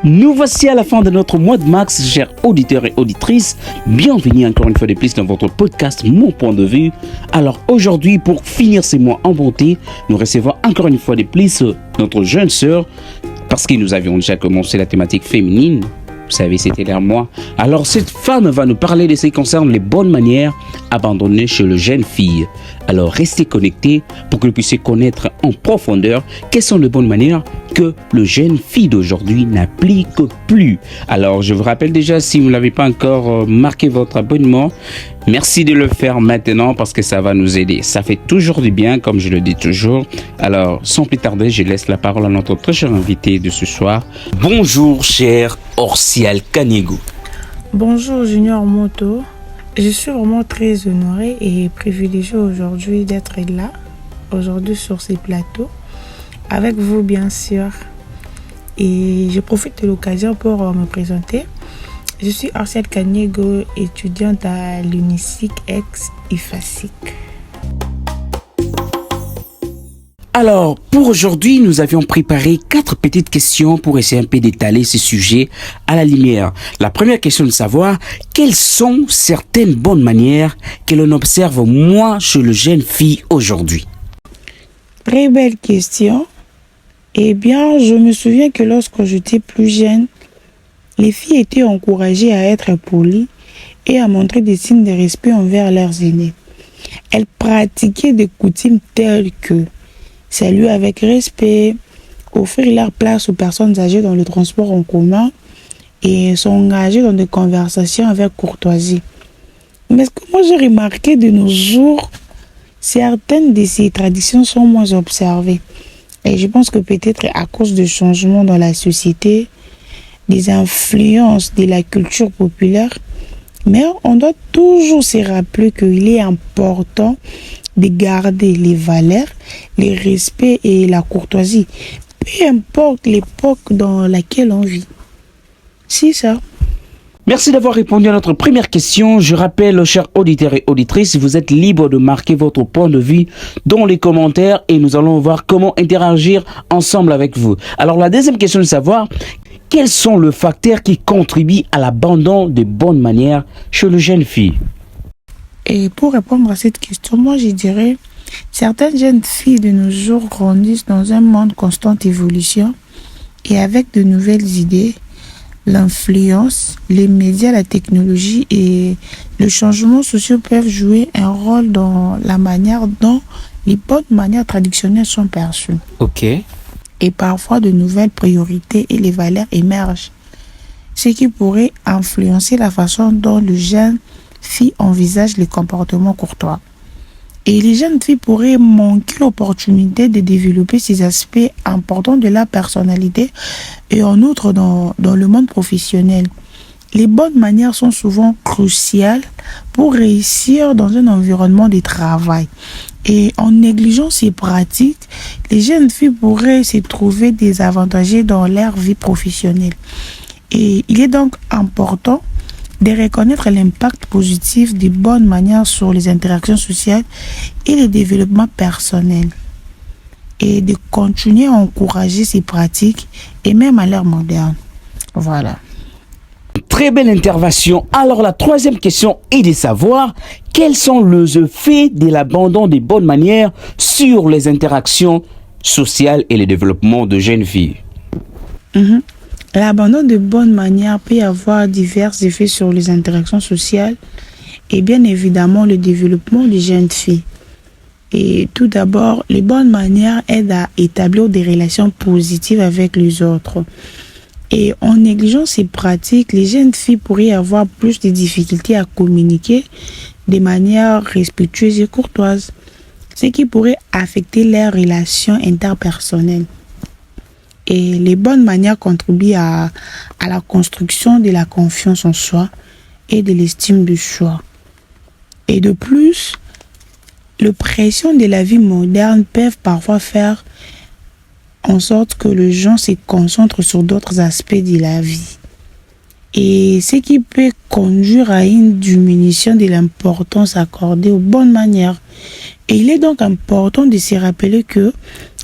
Nous voici à la fin de notre mois de mars, chers auditeurs et auditrices. Bienvenue encore une fois de plus dans votre podcast Mon Point de Vue. Alors aujourd'hui, pour finir ces mois en bonté, nous recevons encore une fois de plus notre jeune sœur, parce que nous avions déjà commencé la thématique féminine. Vous savez, c'était l'air moi. Alors cette femme va nous parler de ce qui concerne les bonnes manières abandonnées chez les jeunes filles. Alors restez connectés pour que vous puissiez connaître en profondeur quelles sont les bonnes manières que les jeunes filles d'aujourd'hui n'appliquent plus. Alors je vous rappelle déjà, si vous ne l'avez pas encore marqué votre abonnement, merci de le faire maintenant parce que ça va nous aider. Ça fait toujours du bien, comme je le dis toujours. Alors sans plus tarder, je laisse la parole à notre très cher invité de ce soir. Bonjour cher Orsial Kaniego. Bonjour Junior Moto. Je suis vraiment très honorée et privilégiée aujourd'hui d'être là, aujourd'hui sur ces plateaux, avec vous bien sûr. Et je profite de l'occasion pour me présenter. Je suis Orsial Kaniego, étudiante à l'UNISIC ex-IFASIC. Alors, pour aujourd'hui, nous avions préparé 4 petites questions pour essayer un peu d'étaler ce sujet à la lumière. La première question est de savoir quelles sont certaines bonnes manières que l'on observe moins chez les jeunes filles aujourd'hui. Très belle question. Eh bien, je me souviens que lorsque j'étais plus jeune, les filles étaient encouragées à être polies et à montrer des signes de respect envers leurs aînés. Elles pratiquaient des coutumes telles que saluer avec respect, offrir leur place aux personnes âgées dans le transport en commun et s'engager dans des conversations avec courtoisie. Mais ce que moi j'ai remarqué de nos jours, certaines de ces traditions sont moins observées. Et je pense que peut-être à cause de changements dans la société, des influences de la culture populaire, mais on doit toujours se rappeler qu'il est important de garder les valeurs, le respect et la courtoisie, peu importe l'époque dans laquelle on vit. C'est ça. Merci d'avoir répondu à notre première question. Je rappelle aux chers auditeurs et auditrices, vous êtes libre de marquer votre point de vue dans les commentaires et nous allons voir comment interagir ensemble avec vous. Alors la deuxième question est de savoir quels sont les facteurs qui contribuent à l'abandon des bonnes manières chez les jeunes filles. Et pour répondre à cette question, moi je dirais, certaines jeunes filles de nos jours grandissent dans un monde constante évolution et avec de nouvelles idées, l'influence, les médias, la technologie et le changement social peuvent jouer un rôle dans la manière dont les bonnes manières traditionnelles sont perçues. Ok. Et parfois de nouvelles priorités et les valeurs émergent, ce qui pourrait influencer la façon dont le jeune fille envisage les comportements courtois. Et les jeunes filles pourraient manquer l'opportunité de développer ces aspects importants de leur personnalité et en outre dans le monde professionnel. Les bonnes manières sont souvent cruciales pour réussir dans un environnement de travail. Et en négligeant ces pratiques, les jeunes filles pourraient se trouver désavantagées dans leur vie professionnelle. Et il est donc important de reconnaître l'impact positif des bonnes manières sur les interactions sociales et le développement personnel. Et de continuer à encourager ces pratiques et même à l'ère moderne. Voilà. Très belle intervention. Alors la troisième question est de savoir quels sont les effets de l'abandon des bonnes manières sur les interactions sociales et le développement de jeunes filles. L'abandon de bonnes manières peut avoir divers effets sur les interactions sociales et bien évidemment le développement des jeunes filles. Et tout d'abord, les bonnes manières aident à établir des relations positives avec les autres. Et en négligeant ces pratiques, les jeunes filles pourraient avoir plus de difficultés à communiquer de manière respectueuse et courtoise, ce qui pourrait affecter leurs relations interpersonnelles. Et les bonnes manières contribuent à la construction de la confiance en soi et de l'estime de soi. Et de plus, les pressions de la vie moderne peuvent parfois faire en sorte que les gens se concentrent sur d'autres aspects de la vie. Et ce qui peut conduire à une diminution de l'importance accordée aux bonnes manières. Et il est donc important de se rappeler que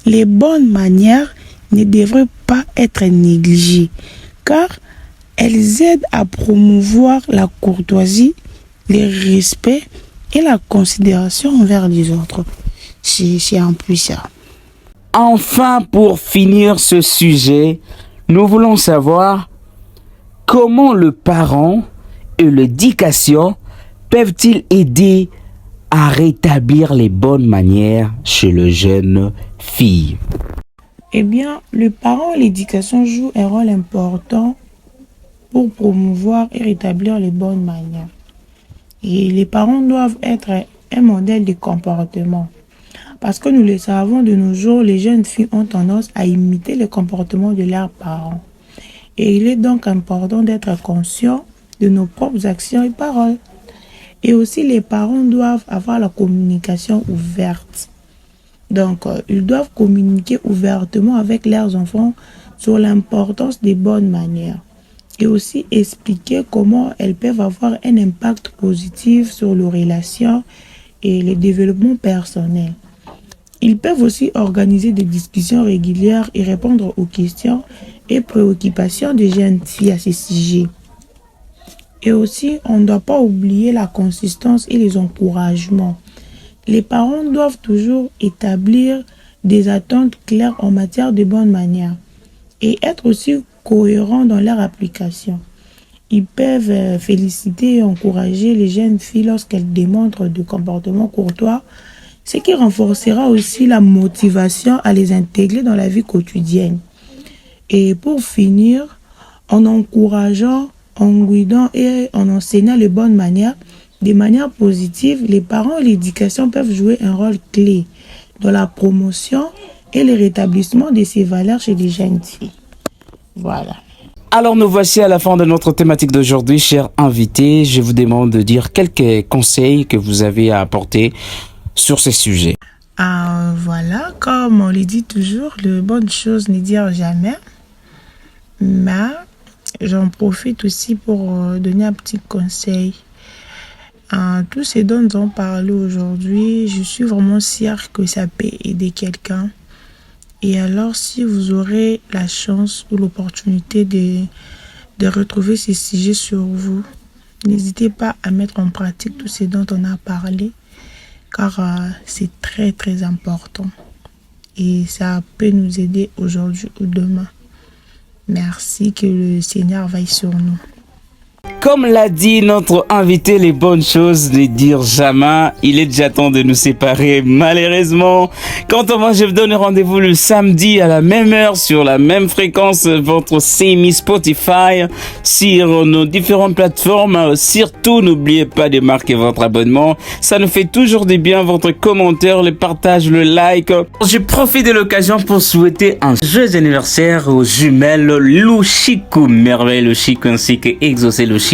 les bonnes manières ne devraient pas être négligées, car elles aident à promouvoir la courtoisie, le respect et la considération envers les autres. C'est un peu ça. Enfin, pour finir ce sujet, nous voulons savoir comment le parent et l'éducation peuvent-ils aider à rétablir les bonnes manières chez le jeune fille. Eh bien, le parent et l'éducation jouent un rôle important pour promouvoir et rétablir les bonnes manières. Et les parents doivent être un modèle de comportement. Parce que nous le savons, de nos jours, les jeunes filles ont tendance à imiter le comportement de leurs parents. Et il est donc important d'être conscient de nos propres actions et paroles. Et aussi, les parents doivent avoir la communication ouverte. Donc, ils doivent communiquer ouvertement avec leurs enfants sur l'importance des bonnes manières. Et aussi expliquer comment elles peuvent avoir un impact positif sur leurs relations et le développement personnel. Ils peuvent aussi organiser des discussions régulières et répondre aux questions et préoccupations des jeunes filles à ce sujet. Et aussi, on ne doit pas oublier la consistance et les encouragements. Les parents doivent toujours établir des attentes claires en matière de bonnes manières et être aussi cohérents dans leur application. Ils peuvent féliciter et encourager les jeunes filles lorsqu'elles démontrent des comportements courtois, ce qui renforcera aussi la motivation à les intégrer dans la vie quotidienne. Et pour finir, en encourageant, en guidant et en enseignant les bonnes manières, de manière positive, les parents et l'éducation peuvent jouer un rôle clé dans la promotion et le rétablissement de ces valeurs chez les jeunes filles. Voilà. Alors nous voici à la fin de notre thématique d'aujourd'hui, chers invités. Je vous demande de dire quelques conseils que vous avez à apporter sur ces sujets. Voilà, comme on le dit toujours, la bonne chose n'est dire jamais. Mais j'en profite aussi pour donner un petit conseil. Tout ce dont nous avons parlé aujourd'hui, je suis vraiment sûre que ça peut aider quelqu'un. Et alors, si vous aurez la chance ou l'opportunité de retrouver ces sujets sur vous, n'hésitez pas à mettre en pratique tout ce dont on a parlé, car c'est très très important. Et ça peut nous aider aujourd'hui ou demain. Merci, que le Seigneur veille sur nous. Comme l'a dit notre invité, les bonnes choses ne dire jamais. Il est déjà temps de nous séparer, malheureusement. Quant à moi, je vous donne rendez-vous le samedi à la même heure sur la même fréquence, votre CMI Spotify, sur nos différentes plateformes. Surtout, n'oubliez pas de marquer votre abonnement. Ça nous fait toujours du bien, votre commentaire, le partage, le like. Je profite de l'occasion pour souhaiter un joyeux anniversaire aux jumelles Louchikou, merveille Louchikou ainsi que Exaucé Louchikou.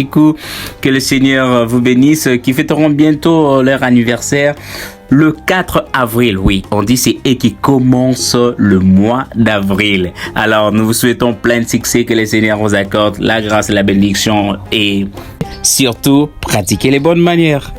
Que le Seigneur vous bénisse, qui fêteront bientôt leur anniversaire le 4 avril. Oui, on dit c'est et qui commence le mois d'avril. Alors nous vous souhaitons plein de succès, que le Seigneur vous accorde la grâce et la bénédiction et surtout pratiquez les bonnes manières.